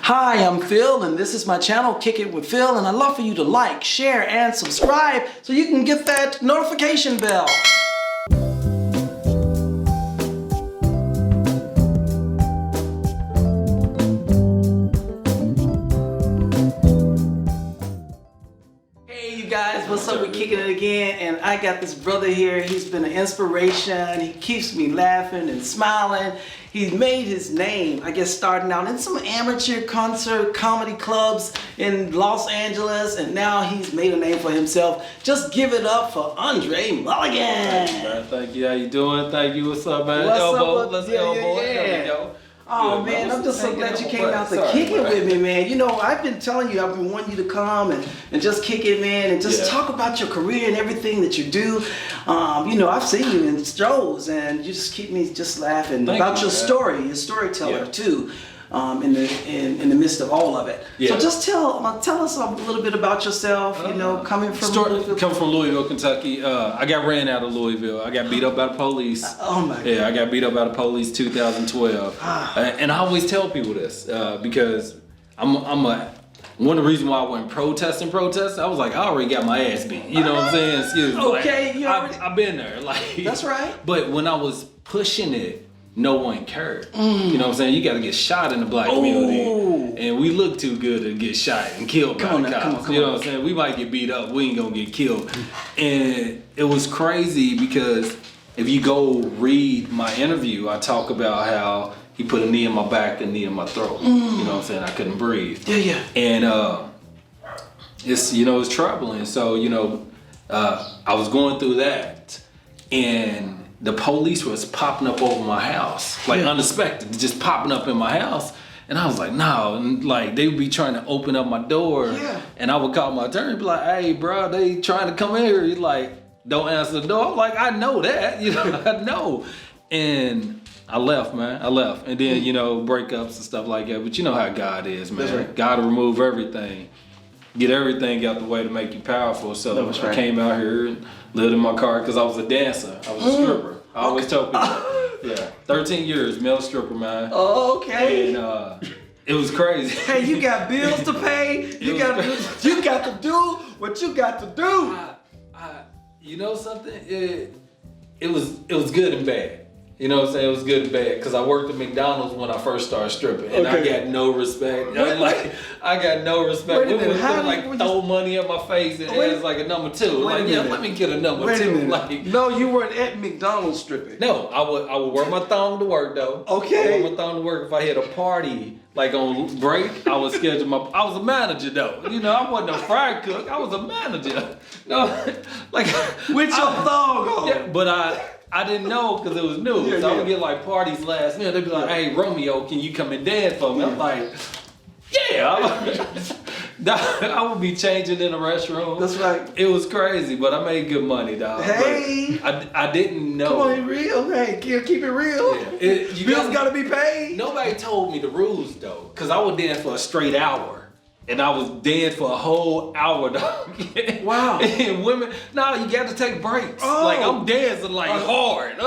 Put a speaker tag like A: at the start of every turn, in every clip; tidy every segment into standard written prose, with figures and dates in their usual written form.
A: Hi, I'm PhiL, and this is my channel, Kickin with PhiL, and I'd love for you to like, share, and subscribe so you can get that notification bell. Hey, you guys, what's up? We're kicking it again, and I got this brother here. He's been an inspiration. He keeps me laughing and smiling. He's made his name, I guess, starting out in some amateur concert comedy clubs in Los Angeles, and now he's made a name for himself. Just give it up for Andre Mulligan.
B: Thank you. How you doing? Thank you. What's up, man?
A: What's
B: elbow.
A: up?
B: Let's
A: Yeah,
B: elbow.
A: yeah,
B: There
A: yeah.
B: we go.
A: Oh
B: Good,
A: man, I'm just so glad you came out to
B: Sorry,
A: kick it
B: man.
A: with me, man. You know, I've been telling you, I've been wanting you to come and just kick it, man, and just talk about your career and everything that you do. You know, I've seen you in shows, and you just keep me just laughing about your story, your storyteller too. In the midst of all of it.
B: Yeah.
A: So just tell us a little bit about yourself, you know, coming from Louisville.
B: Come from Louisville, Kentucky. I got ran out of Louisville. I got beat up by the police.
A: Oh my God.
B: Yeah, I got beat up by the police 2012. And I always tell people this because one of the reasons why I went protest, I was like, I already got my ass beat. You know what I'm saying? Excuse me.
A: Okay,
B: like, I've been there. Like
A: That's right.
B: But when I was pushing it, no one cared. You know what I'm saying? You got to get shot in the black community, and we look too good to get shot and killed by the cops. You know what I'm saying? We might get beat up, we ain't gonna get killed. And it was crazy because if you go read my interview, I talk about how he put a knee in my back, a knee in my throat. You know what I'm saying? I couldn't breathe.
A: Yeah.
B: And it's troubling. So I was going through that, and the police was popping up over my house, like unexpected, just popping up in my house. And I was like, no, and like they would be trying to open up my door, and I would call my attorney, be like, hey bro, they trying to come in here. He's like, don't answer the door. I'm like, I know that, I know. And I left, man, And then, breakups and stuff like that. But you know how God is, man.
A: That's right.
B: God will remove everything. Get everything out the way to make you powerful. So I came out here and lived in my car because I was a dancer. I was a stripper. I always tell people, 13 years, male stripper, man.
A: Oh, okay.
B: And it was crazy.
A: Hey, you got bills to pay. You got to do what you got to do.
B: You know something? It was good and bad. You know what I'm saying? It was good and bad because I worked at McDonald's when I first started stripping, and I got no respect. I got no respect. Women would throw money at my face and ask like a number two. Like, let me get a number two. Like,
A: no, you weren't at McDonald's stripping.
B: No, I would wear my thong to work though. Okay. I would wear my thong to work if I had a party. Like on break, I would schedule I was a manager though. I wasn't a fry cook. I was a manager. No, like
A: with your thong on.
B: Yeah, but I didn't know because it was new. So I would get like parties last minute. They'd be like, hey, Romeo, can you come and dance for me? I'm like, I would be changing in the restroom.
A: That's right.
B: It was crazy, but I made good money, dog.
A: Hey.
B: I didn't know.
A: Come on, real. Hey, keep it real.
B: Yeah.
A: Bills gotta be paid.
B: Nobody told me the rules, though. Because I would dance for a straight hour. And I was dead for a whole hour, dog.
A: Wow.
B: And women, no, you got to take breaks. Like, I'm dancing like hard.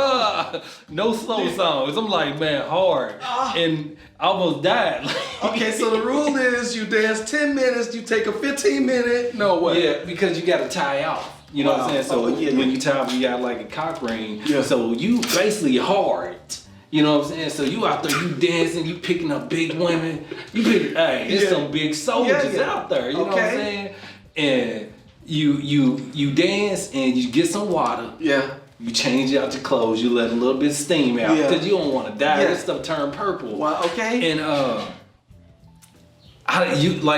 B: No slow songs. I'm like, man, hard. And I almost died.
A: Okay, so the rule is you dance 10 minutes, you take a 15-minute, no way.
B: Yeah, because you got to tie off. You know what I'm saying? So when you tie off, you got like a cock ring. Yeah. So you basically hard. You know what I'm saying? So you out there, you dancing, you picking up big women. There's some big soldiers out there. You know what I'm saying? And you dance and you get some water. Yeah. You change out your clothes. You let a little bit of steam out because you don't want to die. That stuff turn purple.
A: Wow. Okay.
B: And I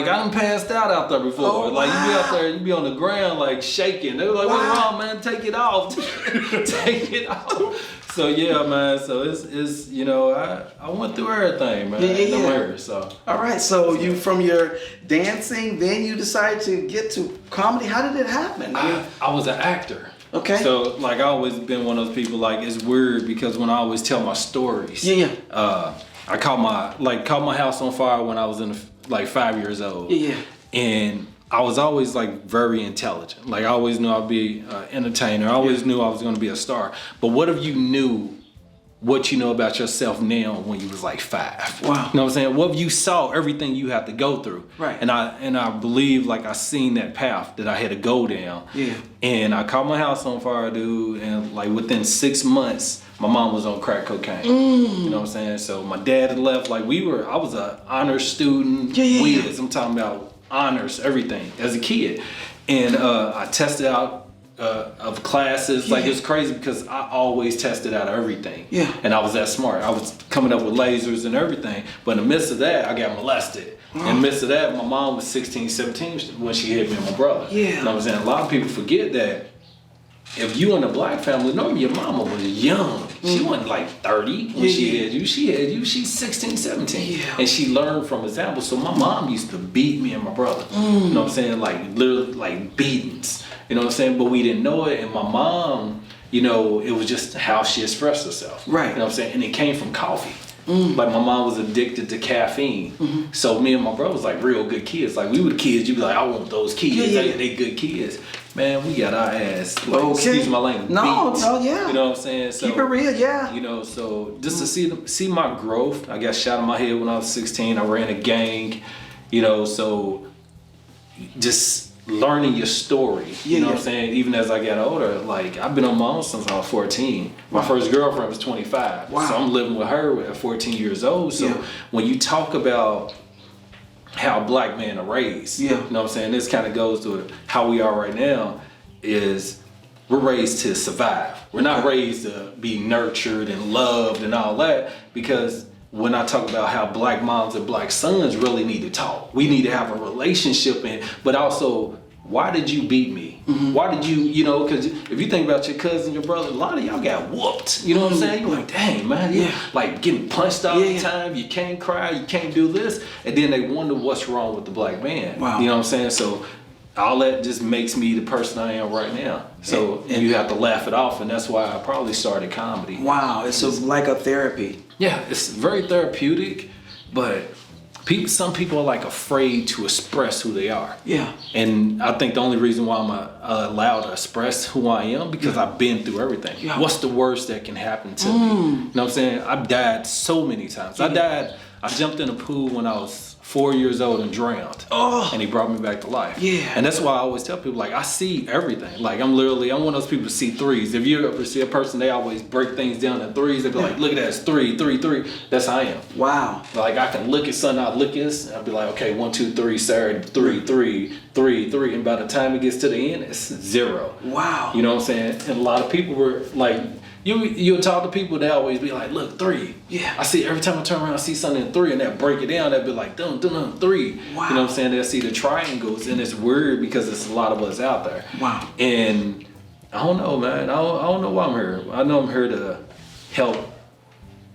B: done passed out there before.
A: Oh,
B: like you be out there, you be on the ground like shaking. They were like, "What's wrong, man? Take it off, take it off." So yeah, man. So it's I went through everything, man. So
A: all right. So you from your dancing, then you decided to get to comedy. How did it happen?
B: I was an actor.
A: Okay.
B: So like I always been one of those people. Like it's weird because when I always tell my stories, I caught my house on fire when I was in 5 years old. Yeah. And I was always like very intelligent. Like I always knew I'd be an entertainer. I always knew I was going to be a star. But what if you knew what you know about yourself now when you was like 5.
A: Wow.
B: You know what I'm saying? What if you saw everything you have to go through?
A: Right.
B: And I believe like I seen that path that I had to go down.
A: Yeah.
B: And I caught my house on fire, dude. And like within 6 months, my mom was on crack cocaine. You know what I'm saying? So my dad had left. Like I was an honors student.
A: Yeah.
B: I'm talking about honors, everything as a kid. And I tested out of classes. Like, it's crazy because I always tested out of everything.
A: Yeah.
B: And I was that smart. I was coming up with lasers and everything. But in the midst of that, I got molested. In the midst of that, my mom was 16, 17 when she hit me and my brother.
A: Yeah.
B: You know what I'm saying? A lot of people forget that if you in a black family, normally your mama was young. She wasn't like 30 when she had you. She's 16, 17.
A: Yeah.
B: And she learned from example. So my mom used to beat me and my brother. You know what I'm saying? Like literally like beatings. You know what I'm saying? But we didn't know it. And my mom, you know, it was just how she expressed herself.
A: Right.
B: You know what I'm saying? And it came from coffee. Like my mom was addicted to caffeine. So me and my brother was like real good kids. Like we were the kids, you'd be like, I want those kids. They good kids. Man, we got our ass. Like, excuse my language.
A: No,
B: beat.
A: yeah.
B: You know what I'm saying? So,
A: keep it real, yeah.
B: You know, so just to see my growth. I got shot in my head when I was 16. I ran a gang. You know, so just learning your story. You know what I'm saying? Even as I got older, like I've been on my own since I was 14. My first girlfriend was 25.
A: Wow.
B: So I'm living with her at 14 years old. So when you talk about how black men are raised, you know what I'm saying? This kind of goes to how we are right now is we're raised to survive. We're not raised to be nurtured and loved and all that, because when I talk about how black moms and black sons really need to talk, we need to have a relationship, but also, why did you beat me? Why did you know, because if you think about your cousin, your brother, a lot of y'all got whooped. You know what I'm saying? You're like, dang, man, you like getting punched all the time. You can't cry, you can't do this. And then they wonder what's wrong with the black man.
A: Wow.
B: You know what I'm saying? So all that just makes me the person I am right now. So and you have to laugh it off, and that's why I probably started comedy.
A: Wow, it's like a therapy. Yeah,
B: it's very therapeutic, but some people are like afraid to express who they are. Yeah. And I think the only reason why I'm allowed to express who I am because I've been through everything. Yeah. What's the worst that can happen to me? You know what I'm saying? I've died so many times. I jumped in a pool when I was 4 years old and drowned. And he brought me back to life. Yeah. And that's why I always tell people, like, I see everything. Like, I'm one of those people who see threes. If you ever see a person, they always break things down in threes. They be like, look at that, it's 3, 3, 3. That's how I am. Wow. Like, I can look at something, I look at this, and I'll be like, okay, 1, 2, 3, Saturday, 3, 3, 3, 3. And by the time it gets to the end, it's 0. Wow. You know what I'm saying? And a lot of people were like, you'll talk to people, they always be like, look, 3. Yeah. I see every time I turn around, I see something in 3, and they'll break it down. They'll be like, dun, dun, dun, 3. Wow. You know what I'm saying? They'll see the triangles, and it's weird because it's a lot of us out there. Wow. And I don't know, man. I don't know why I'm here. I know I'm here to help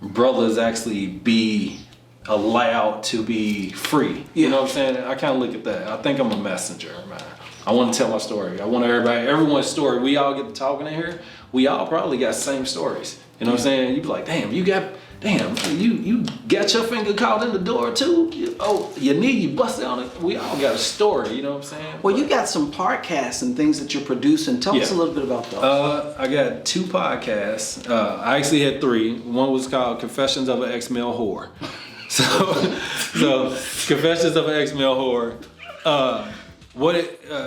B: brothers actually be allowed to be free. You know what I'm saying? I kind of look at that. I think I'm a messenger, man. I want to tell my story. I want everyone's story. We all get to talking in here. We all probably got the same stories. You know what I'm saying? You be like, damn, you got your finger caught in the door too? Your knee, you busted on it. We all got a story, you know what I'm saying? Well, you got some podcasts and things that you're producing. Tell us a little bit about those. I got 2 podcasts. I actually had 3. One was called Confessions of an Ex-Male Whore. So Confessions of an Ex-Male Whore.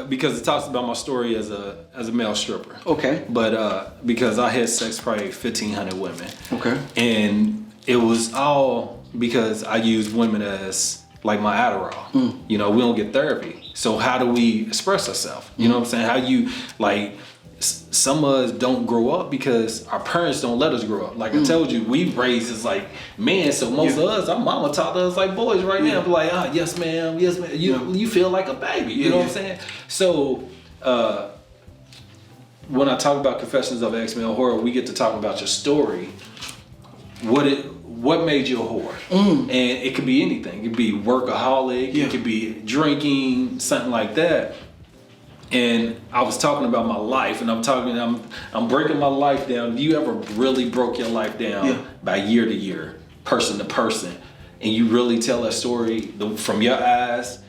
B: Because it talks about my story as a male stripper. Okay. But because I had sex probably 1,500 women. Okay. And it was all because I used women as like my Adderall. You know, we don't get therapy. So how do we express ourselves? You know what I'm saying? How you like. Some of us don't grow up because our parents don't let us grow up. Like I told you, we raised as like men, so most of us, our mama taught us like boys right now. Be like, yes ma'am, yes ma'am. You feel like a baby, you know what I'm saying? So when I talk about Confessions of an Ex-Male Whore, we get to talk about your story. What made you a whore? And it could be anything. It could be workaholic, it could be drinking, something like that. And I was talking about my life, and I'm breaking my life down. You ever really broke your life down by year to year, person to person, and you really tell that story from your eyes,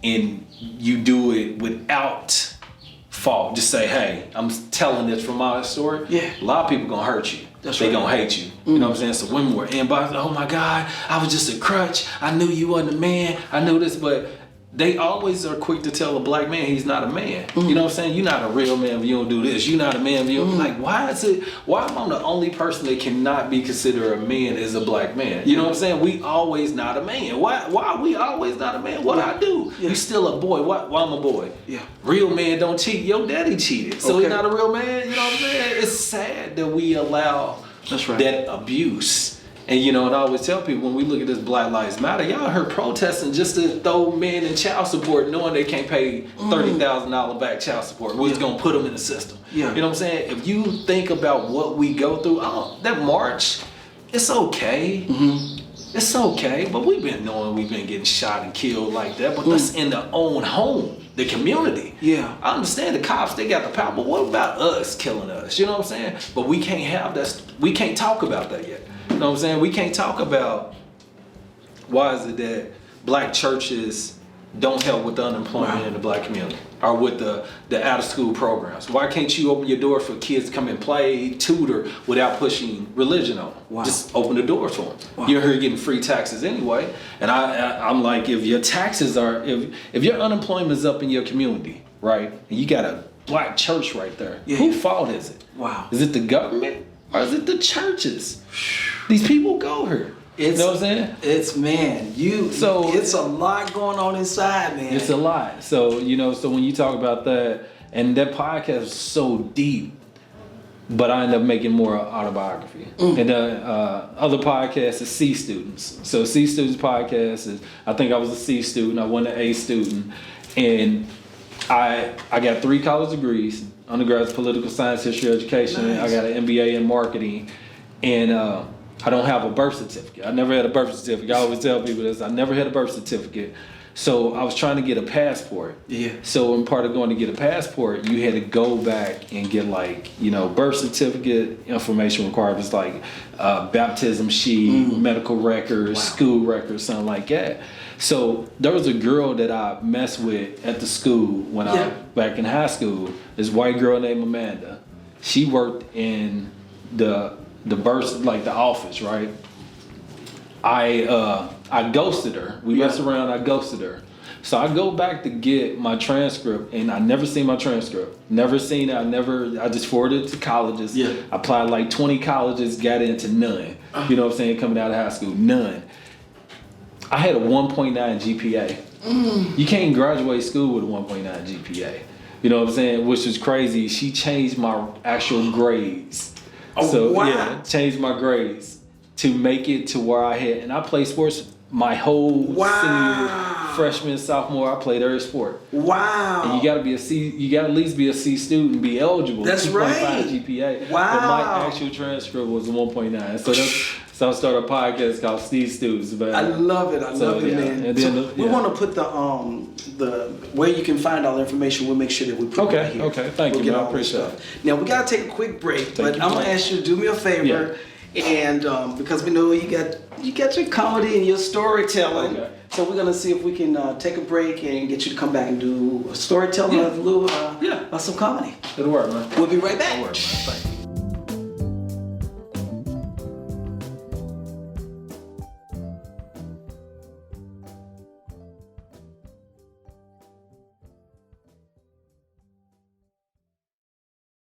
B: and you do it without fault? Just say, hey, I'm telling this from my story. Yeah. A lot of people gonna hurt you. they gonna hate you. You know what I'm saying? So women were inboxing, oh my God, I was just a crutch. I knew you wasn't a man. I knew this, but they always are quick to tell a black man he's not a man. You know what I'm saying? You're not a real man if you don't do this. You're not a man if you don't. Like, why am I the only person that cannot be considered a man is a black man? You know what I'm saying? We always not a man. Why are we always not a man? What I do? You still a boy. Why I'm a boy? Yeah. Real man don't cheat. Your daddy cheated. So he's not a real man. You know what I'm saying? It's sad that we allow that abuse. And you know, and I always tell people when we look at this Black Lives Matter, y'all heard protesting just to throw men in child support, knowing they can't pay $30,000 back child support. We're just gonna put them in the system. You know what I'm saying? If you think about what we go through, that march, it's okay. It's okay, but we've been knowing we've been getting shot and killed like that, but that's in their own home, the community. I understand the cops, they got the power, but what about us killing us? You know what I'm saying? But we can't have that, we can't talk about that yet. You know what I'm saying? We can't talk about why is it that black churches don't help with the unemployment in the black community or with the out of school programs. Why can't you open your door for kids to come and play, tutor without pushing religion on them? Just open the door for them. You're here getting free taxes anyway. And I'm like, if your taxes are, if your unemployment is up in your community, right, and you got a black church right there, whose fault is it? Is it the government or is it the churches? These people go here. You know what I'm saying?
A: It's it's a lot going on inside, man.
B: It's a lot. So, you know, so when you talk about that, and that podcast is so deep, but I end up making more autobiography. And the other podcast is C Students. So C Students podcast is, I think I was a C student, I wasn't an A student, and I got 3 college degrees, undergraduate political science, history, education. I got an MBA in marketing, and I don't have a birth certificate. I never had a birth certificate. I always tell people this. I never had a birth certificate. So I was trying to get a passport. So in part of going to get a passport, you had to go back and get like, you know, birth certificate information requirements like baptism sheet, medical records, school records, something like that. So there was a girl that I messed with at the school when I was back in high school. This white girl named Amanda. She worked in the birth, like the office, right? I ghosted her. We messed around, I ghosted her. So I go back to get my transcript and I never seen my transcript. Never seen it, I just forwarded it to colleges. I applied like 20 colleges, got into none. You know what I'm saying, coming out of high school, none. I had a 1.9 GPA. You can't graduate school with a 1.9 GPA. You know what I'm saying, which is crazy. She changed my actual grades. Changed my grades to make it to where I had, and I played sports my whole senior, freshman, sophomore. I played every sport. And you gotta be a C, you gotta at least be a C student, be eligible.
A: That's
B: 2.5 GPA. But my actual transcript was 1.9. So I started a podcast called C Students. But
A: I love it. I love it, man. And then, we want to put the where you can find all the information. We'll make sure that we put it right here.
B: Okay, thank you, man. I appreciate it.
A: Now we gotta take a quick break, but I'm gonna ask you to do me a favor, and because we know you got your comedy and your storytelling, so we're gonna see if we can take a break and get you to come back and do a storytelling of a little, some comedy.
B: It'll work, man.
A: We'll be right back.
B: It'll work, man. Thank you.